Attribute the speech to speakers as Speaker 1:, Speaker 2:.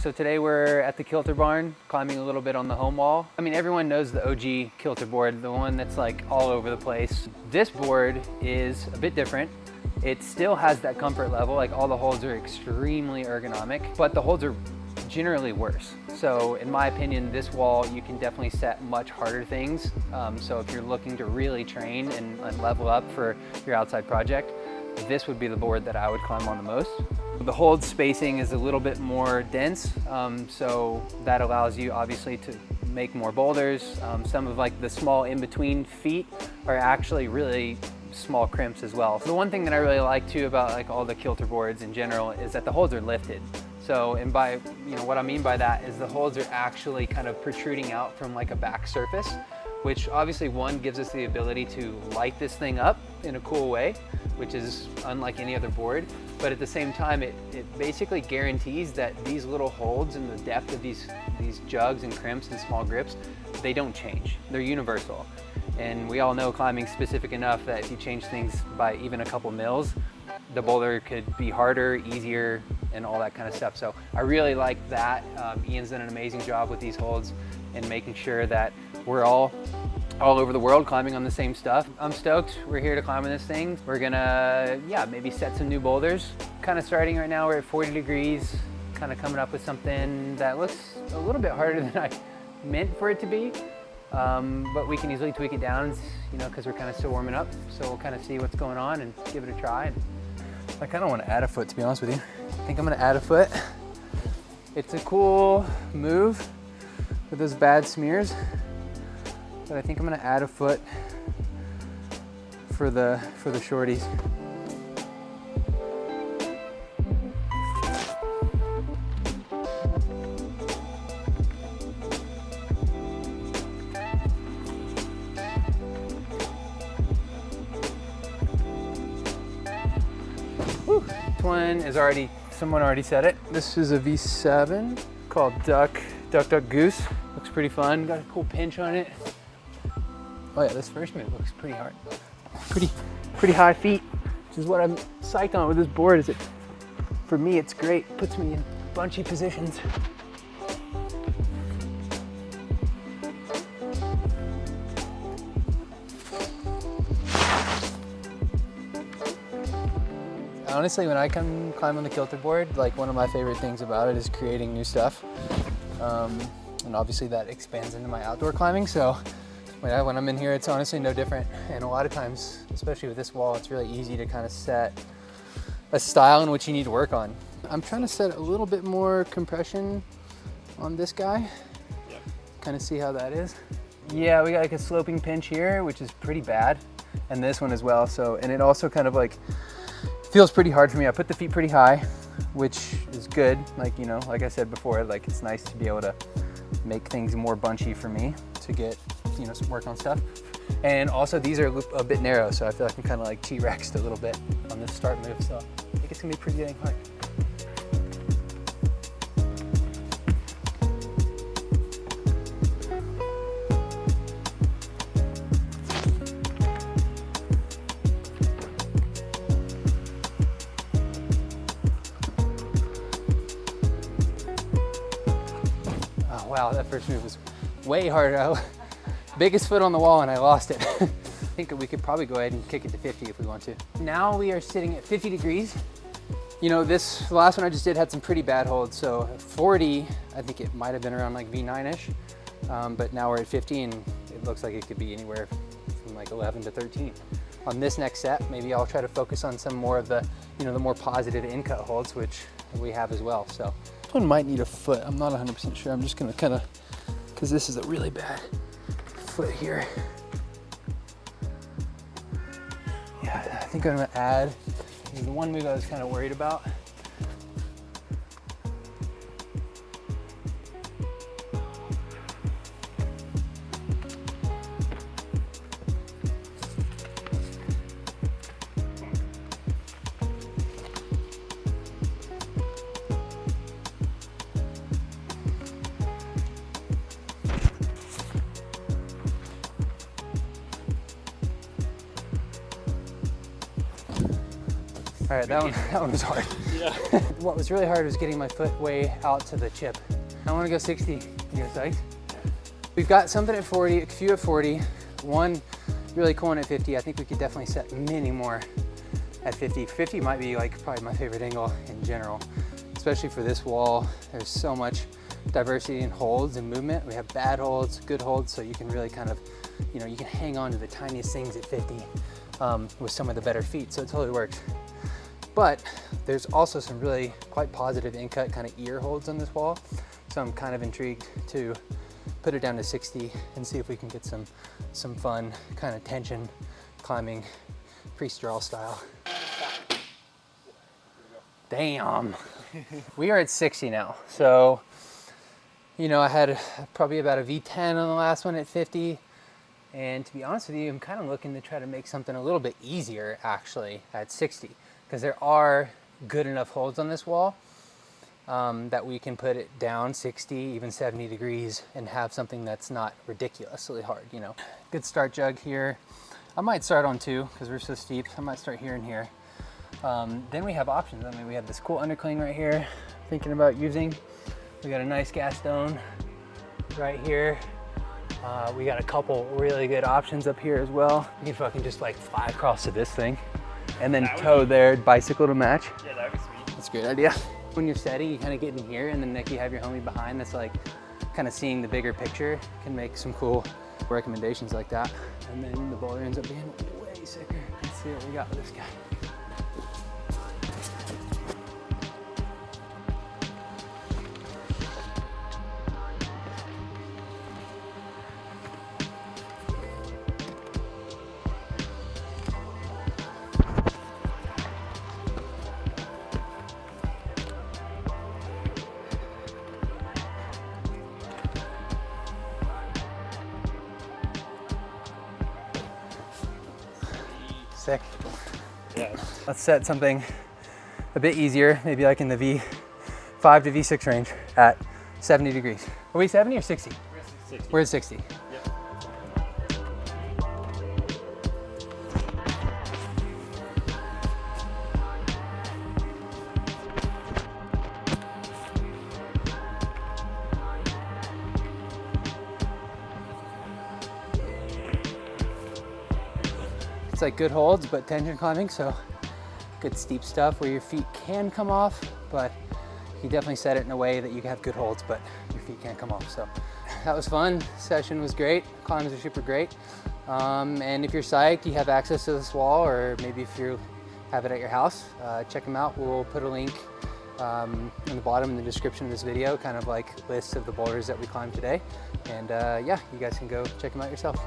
Speaker 1: So today we're at the Kilter Barn, climbing a little bit on the home wall. I mean, everyone knows the OG Kilter Board, the one that's like all over the place. This board is a bit different. It still has that comfort level, like all the holds are extremely ergonomic, but the holds are generally worse. So in my opinion, this wall, you can definitely set much harder things. So if you're looking to really train and level up for your outside project, this would be the board that I would climb on the most. The hold spacing is a little bit more dense, so that allows you obviously to make more boulders. Some of like the small in-between feet are actually really small crimps as well. The one thing that I really like too about like all the Kilter boards in general is that the holds are lifted. So, and by, what I mean by that is the holds are actually kind of protruding out from like a back surface, which obviously one gives us the ability to light this thing up in a cool way, which is unlike any other board. But at the same time, it basically guarantees that these little holds and the depth of these jugs and crimps and small grips, they don't change. They're universal. And we all know climbing specific enough that if you change things by even a couple mils, the boulder could be harder, easier, and all that kind of stuff. So I really like that. Ian's done an amazing job with these holds and making sure that we're all over the world climbing on the same stuff. I'm stoked. We're here to climb on this thing. We're gonna, maybe set some new boulders. Kind of starting right now, we're at 40 degrees, kind of coming up with something that looks a little bit harder than I meant for it to be. But we can easily tweak it down, because we're kind of still warming up. So we'll kind of see what's going on and give it a try. I kind of want to add a foot, to be honest with you. I think I'm going to add a foot. It's a cool move with those bad smears, but I think I'm going to add a foot for the shorties. One is someone already said it. This is a V7 called Duck Goose. Looks pretty fun. Got a cool pinch on it. Oh yeah, this first move looks pretty hard. Pretty high feet, which is what I'm psyched on with this board. Is it? For me, it's great. Puts me in bunchy positions. Honestly, when I come climb on the Kilter board, like one of my favorite things about it is creating new stuff. And obviously that expands into my outdoor climbing. So when I'm in here, it's honestly no different. And a lot of times, especially with this wall, it's really easy to kind of set a style in which you need to work on. I'm trying to set a little bit more compression on this guy. Yep. Kind of see how that is. Yeah, we got like a sloping pinch here, which is pretty bad. And this one as well. So, and it also kind of like, feels pretty hard for me. I put the feet pretty high, which is good. Like, like I said before, like it's nice to be able to make things more bunchy for me to get, some work on stuff. And also these are a bit narrow, so I feel like I'm kind of like T-Rexed a little bit on this start move. So I think it's gonna be pretty dang hard. Wow, that first move was way harder. Biggest foot on the wall and I lost it. I think we could probably go ahead and kick it to 50 if we want to. Now we are sitting at 50 degrees. The last one I just did had some pretty bad holds. So 40, I think it might have been around like V9-ish. But now we're at 50 and it looks like it could be anywhere from like 11 to 13. On this next set, maybe I'll try to focus on some more of the, the more positive in-cut holds, which we have as well. So this one might need a foot. I'm not 100% sure. I'm just gonna kind of, because this is a really bad foot here. Yeah, I think I'm gonna add the one move I was kind of worried about. All right, that one was hard.
Speaker 2: Yeah.
Speaker 1: What was really hard was getting my foot way out to the chip. I want to go 60. You guys psyched? We've got something at 40, a few at 40, one really cool one at 50. I think we could definitely set many more at 50. 50 might be like probably my favorite angle in general, especially for this wall. There's so much diversity in holds and movement. We have bad holds, good holds, so you can really kind of, you know, you can hang on to the tiniest things at 50 with some of the better feet, so it totally works. But there's also some really quite positive in-cut kind of ear holds on this wall, so I'm kind of intrigued to put it down to 60 and see if we can get some fun kind of tension climbing pre-straw style. Damn. We are at 60 now. So, you know, I had probably about a V10 on the last one at 50. And to be honest with you, I'm kind of looking to try to make something a little bit easier actually at 60, because there are good enough holds on this wall that we can put it down 60, even 70 degrees and have something that's not ridiculously hard, you know. Good start jug here. I might start on 2 because we're so steep. I might start here and here. Then we have options. I mean, we have this cool underclean right here, thinking about using. We got a nice gas stone right here. We got a couple really good options up here as well. You can fucking just like fly across to this thing and then tow their bicycle to match.
Speaker 2: Yeah, that would be sweet.
Speaker 1: That's a great idea. When you're setting, you kind of get in here and then like you have your homie behind that's like kind of seeing the bigger picture, can make some cool recommendations like that. And then the boulder ends up being way sicker. Let's see what we got with this guy. Sick.
Speaker 2: Yeah.
Speaker 1: Let's set something a bit easier, maybe like in the V5 to V6 range at 70 degrees. Are we 70 or 60?
Speaker 2: We're at 60.
Speaker 1: We're at 60.
Speaker 2: Yep.
Speaker 1: It's like good holds, but tension climbing, so good steep stuff where your feet can come off, but you definitely set it in a way that you have good holds, but your feet can't come off. So that was fun. Session was great. Climbs are super great. And if you're psyched, you have access to this wall, or maybe if you have it at your house, check them out. We'll put a link in the bottom in the description of this video, kind of like lists of the boulders that we climbed today. And yeah, you guys can go check them out yourself.